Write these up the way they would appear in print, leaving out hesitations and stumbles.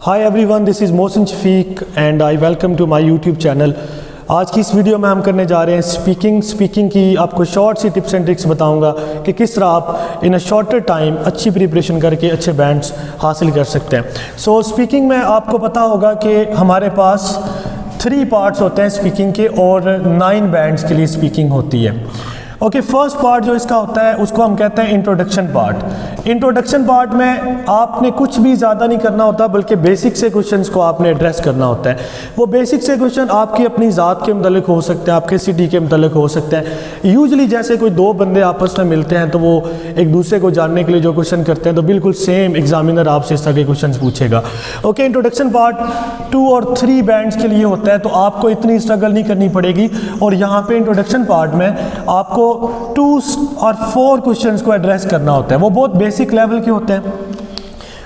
Hi everyone, this is Mohsin Shafiq and I welcome to my YouTube channel. आज की इस video में हम करने जा रहे हैं स्पीकिंग की आपको शॉर्ट सी टिप्स एंड ट्रिक्स बताऊंगा कि किस तरह आप इन अ शॉर्टर टाइम अच्छी प्रिपरेशन करके अच्छे बैंड्स हासिल कर सकते हैं। सो स्पीकिंग में आपको पता होगा कि हमारे पास 3 पार्ट्स होते हैं स्पीकिंग के और 9 बैंड्स के लिए स्पीकिंग होती है। ओके, फर्स्ट पार्ट जो इसका होता है उसको हम कहते हैं इंट्रोडक्शन पार्ट। इंट्रोडक्शन पार्ट में आपने कुछ भी ज़्यादा नहीं करना होता, बल्कि बेसिक से क्वेश्चंस को आपने एड्रेस करना होता है। वो बेसिक से क्वेश्चन आपकी अपनी ज़ात के मतलब हो सकते हैं, आपके सिटी के मतलब हो सकते हैं। यूजुअली जैसे कोई 2 बंदे आपस में मिलते हैं तो वो एक दूसरे को जानने के लिए जो क्वेश्चन करते हैं तो बिल्कुल सेम एग्जामिनर आपसे इस तरह के क्वेश्चन पूछेगा। ओके, इंट्रोडक्शन पार्ट 2 और 3 बैंड्स के लिए होता है, तो आपको इतनी स्ट्रगल नहीं करनी पड़ेगी। और यहाँ पे इंट्रोडक्शन पार्ट में आपको 2 और 4 क्वेश्चंस को एड्रेस करना होता है। वो बहुत बेसिक लेवल के होते हैं।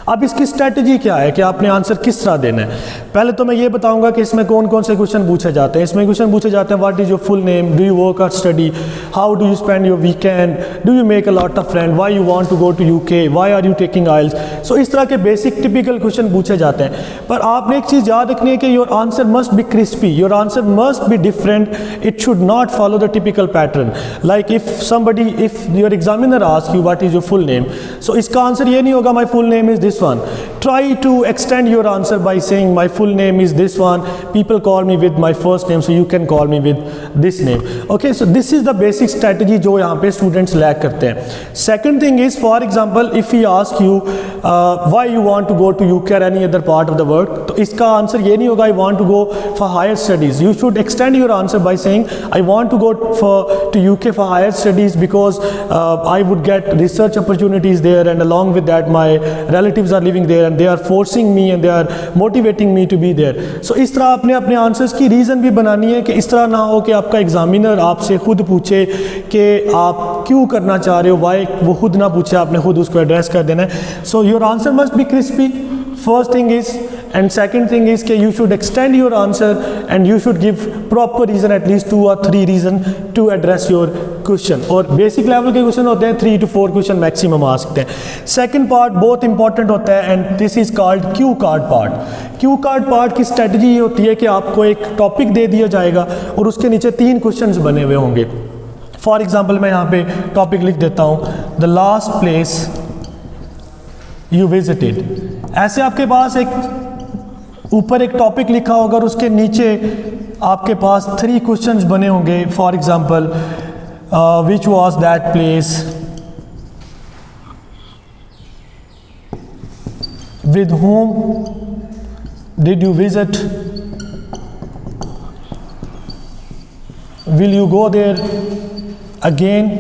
अब इसकी स्ट्रेटजी क्या है कि आपने आंसर किस तरह देना है। पहले तो मैं ये बताऊंगा कि इसमें कौन कौन से क्वेश्चन पूछे जाते हैं। इसमें क्वेश्चन पूछे जाते हैं what is your full name, do you work और study, how do you spend your weekend, do you make a lot of friend, why you want to go to UK, why are you taking IELTS. So इस तरह के basic typical question पूछे जाते हैं। पर आपने एक चीज़ याद रखनी है कि your answer must be crispy, your answer must be different, it should not follow the typical pattern. Like if your examiner ask you what is your full name, so इसका आंसर ये नहीं होगा my full name is this one. Try to extend your answer by saying my full name is this one, people call me with my first name, so you can call me with this name. Okay, so this is the basic strategy जो यहाँ पे students lack करते हैं। Second thing is, for example, if he ask you why you want to go to UK or any other part of the world, तो इसका answer ये नहीं होगा I want to go for higher studies. You should extend your answer by saying I want to go to UK for higher studies because I would get research opportunities there, and along with that my relatives are living there and they are forcing me and they are motivating me to be there. So इस तरह आपने अपने answers की reason भी बनानी है कि इस तरह ना हो कि आपका एग्जामिनर आपसे खुद पूछे कि आप क्यों करना चाह रहे हो, वाई वो खुद ना पूछे, आपने खुद उसको एड्रेस कर देना है। So your answer must be crispy, first thing is, and second thing is कि you should extend your answer and you should give proper reason, at least 2 or 3 reason to address your question. और basic level के question होते हैं 3 to 4 question maximum आ सकते हैं। Second part बहुत important होता है and this is called Q card part. Q card part की स्ट्रेटजी ये होती है कि आपको एक टॉपिक दे दिया जाएगा और उसके नीचे 3 क्वेश्चंस बने हुए होंगे। फॉर एग्जाम्पल मैं यहाँ पे टॉपिक लिख देता हूँ, the last place you visited. ऐसे आपके पास एक ऊपर एक टॉपिक लिखा होगा और उसके नीचे आपके पास 3 क्वेश्चंस बने होंगे। For example which was that place, with whom did you visit, will you go there again,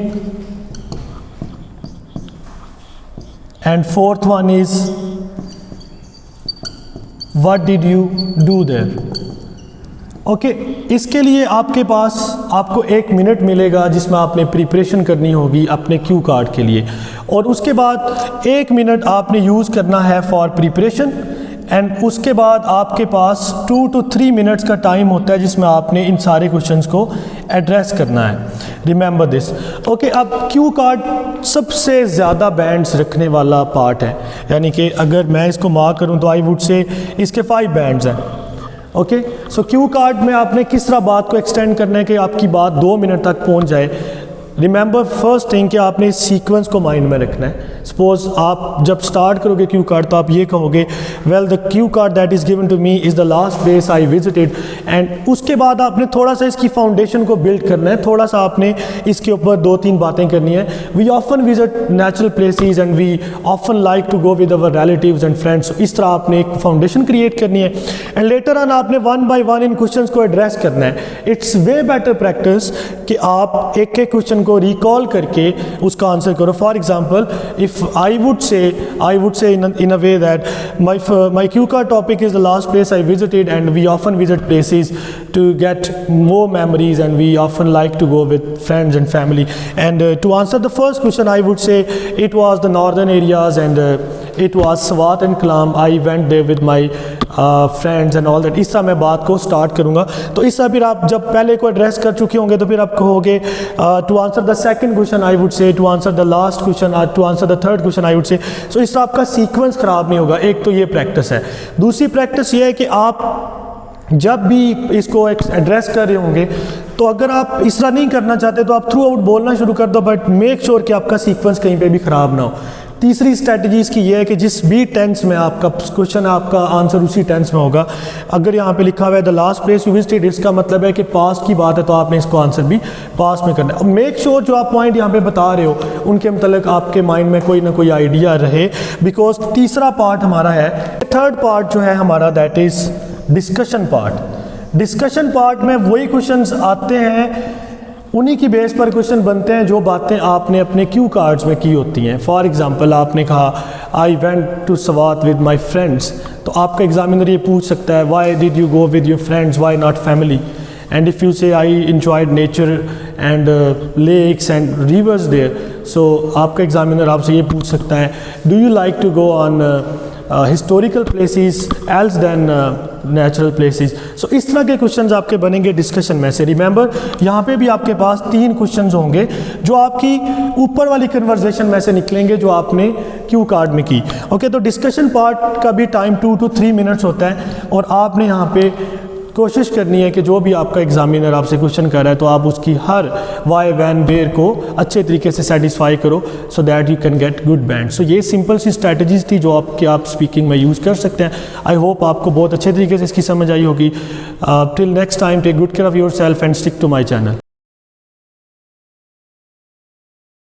and fourth one is what did you do there. Okay, इसके लिए आपके पास आपको 1 मिनट मिलेगा जिसमें आपने प्रिपरेशन करनी होगी अपने क्यू कार्ड के लिए, और उसके बाद 1 मिनट आपने यूज़ करना है फॉर प्रिपरेशन एंड उसके बाद आपके पास 2 to 3 मिनट्स का टाइम होता है जिसमें आपने इन सारे क्वेश्चंस को एड्रेस करना है। Remember this. ओके, अब क्यू कार्ड सबसे ज़्यादा बैंड्स रखने वाला पार्ट है, यानी कि अगर मैं इसको मार्क करूं तो आई वुड से इसके 5 बैंड्स हैं। ओके, सो क्यू कार्ड में आपने किस तरह बात को एक्सटेंड करना है कि आपकी बात 2 मिनट तक पहुंच जाए। रिमेंबर फर्स्ट थिंग कि आपने इस सीक्वेंस को माइंड में रखना है। सपोज आप जब स्टार्ट करोगे क्यू कार्ड तो आप ये कहोगे well the cue card that is given to me is the last place I visited, and उसके बाद आपने थोड़ा सा इसकी फाउंडेशन को बिल्ड करना है, थोड़ा सा आपने इसके ऊपर 2-3 बातें करनी है। We often visit natural places and we often like to go with our relatives and friends. इस तरह आपने एक फाउंडेशन क्रिएट करनी है एंड लेटर ऑन आपने 1 by 1 इन क्वेश्चन को एड्रेस करना है। इट्स वे बेटर प्रैक्टिस कि आप एक एक क्वेश्चन को रिकॉल करके उसका आंसर करो। For example if I would say in a way that my Q card topic is the last place I visited and we often visit places to get more memories, and we often like to go with friends and family. And to answer the first question, I would say it was the northern areas, and it was Swat and Kalam. I went there with my friends and all that. इस तरह मैं बात को start करूँगा। तो इस तरह फिर आप जब पहले को एड्रेस कर चुके होंगे तो फिर आप कहोगे to answer the second question I would say, to answer the last question, to answer the third question I would say. So इस तरह आपका सीक्वेंस ख़राब नहीं होगा। एक तो ये प्रैक्टिस है। दूसरी प्रैक्टिस ये है कि आप जब भी इसको एड्रेस कर रहे होंगे तो अगर आप इस तरह नहीं करना चाहते तो आप थ्रू आउट बोलना शुरू कर दो, बट मेक श्योर कि आपका सीक्वेंस कहीं पे भी ख़राब ना हो। तीसरी स्ट्रैटेजी इसकी ये है कि जिस भी टेंस में आपका क्वेश्चन है आपका आंसर उसी टेंस में होगा। अगर यहाँ पे लिखा हुआ है the last place you visited, इसका मतलब है कि पास्ट की बात है तो आपने इसको आंसर भी पास्ट में करना है। मेक श्योर जो आप पॉइंट यहाँ पे बता रहे हो उनके मतलब आपके माइंड में कोई ना कोई आइडिया रहे, बिकॉज तीसरा पार्ट हमारा है। थर्ड पार्ट जो है हमारा that is discussion part. Discussion part में वही क्वेश्चंस आते हैं, उन्हीं की बेस पर क्वेश्चन बनते हैं जो बातें आपने अपने क्यू कार्ड्स में की होती हैं। फॉर एग्जांपल आपने कहा I went to Swat with my friends, तो आपका एग्जामिनर ये पूछ सकता है why did you go with your friends, why not family. And if you say I enjoyed nature and lakes and rivers there, so आपका examiner आपसे ये पूछ सकता है do you like to go on historical places else than natural places. So इस तरह के questions आपके बनेंगे डिस्कशन में से। रिमेंबर यहाँ पे भी आपके पास 3 क्वेश्चंस होंगे जो आपकी ऊपर वाली कन्वर्सेशन में से निकलेंगे जो आपने क्यू कार्ड में की। ओके, तो डिस्कशन पार्ट का भी टाइम 2 to 3 मिनट्स होता है और आपने यहाँ पे कोशिश करनी है कि जो भी आपका एग्जामिनर आपसे क्वेश्चन कर रहा है तो आप उसकी हर वाई वैन वेयर को अच्छे तरीके से सेटिस्फाई करो so that you can get good band. So ये सिंपल सी स्ट्रैटेजीज थी जो आप स्पीकिंग में यूज़ कर सकते हैं। आई होप आपको बहुत अच्छे तरीके से इसकी समझ आई होगी। Till next time take good care of yourself and stick to my channel.